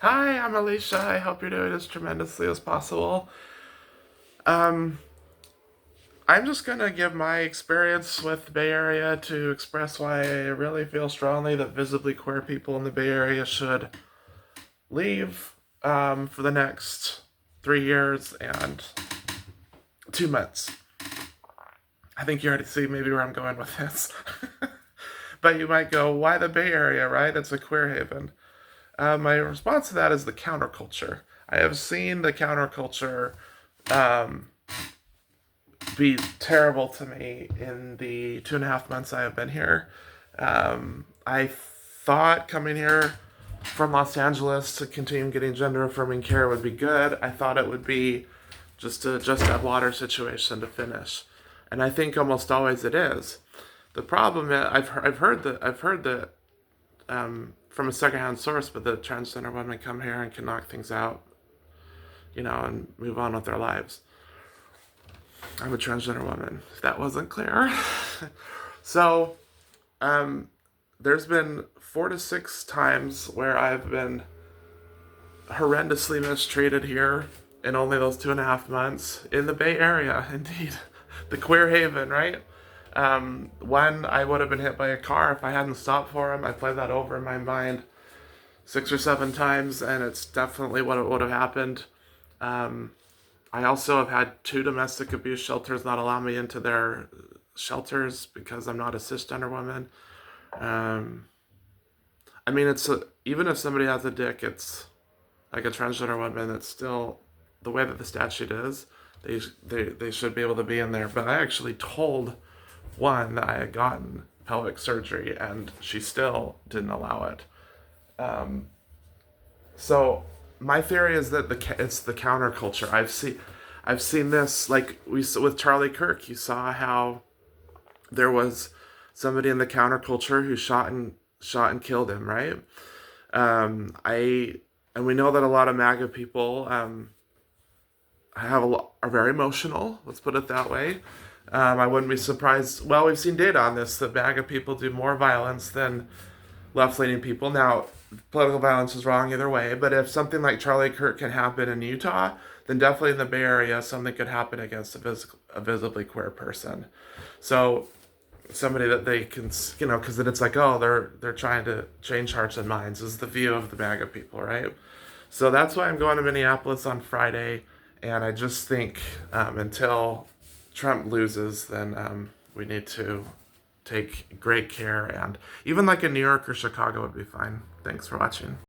Hi, I'm Alicia. I hope you're doing as tremendously as possible. Um, I'm just gonna give my experience with the Bay Area to express why I really feel strongly that visibly queer people in the Bay Area should leave for the next 3 years and 2 months. I think you already see maybe where I'm going with this. But you might go, why the Bay Area, right? It's a queer haven. My response to that is the counterculture. I have seen the counterculture um, be terrible to me in the 2.5 months I have been here. I thought coming here from Los Angeles to continue getting gender affirming care would be good. I thought it would be just a just that water situation to finish, and I think almost always it is. The problem is I've heard that from a secondhand source, but the transgender women come here and can knock things out, and move on with their lives. I'm a transgender woman, if that wasn't clear. So, um, there's been 4 to 6 times where I've been horrendously mistreated here in only those 2.5 months in the Bay Area, indeed. The queer haven, right? One, I would have been hit by a car if I hadn't stopped for him. I played that over in my mind 6 or 7 times, and it's definitely what would have happened. Um, I also have had 2 domestic abuse shelters not allow me into their shelters because I'm not a cisgender woman. Um, I mean, even if somebody has a dick, it's like a transgender woman. It's still the way that the statute is. They should be able to be in there. But I actually told one that I had gotten pelvic surgery, and she still didn't allow it. Um, So my theory is that it's the counterculture. I've seen this like we with Charlie Kirk. You saw how there was somebody in the counterculture who shot and killed him, right? I and we know that a lot of MAGA people are very emotional. Let's put it that way. I wouldn't be surprised. Well, we've seen data on this that MAGA people do more violence than left-leaning people. Now, political violence is wrong either way, but if something like Charlie Kirk can happen in Utah, then definitely in the Bay Area, something could happen against a visibly queer person. So somebody that they can, because then it's like, oh, they're trying to change hearts and minds is the view of the MAGA people, right? So that's why I'm going to Minneapolis on Friday, and I just think until Trump loses, then we need to take great care, and even like in New York or Chicago would be fine. Thanks for watching.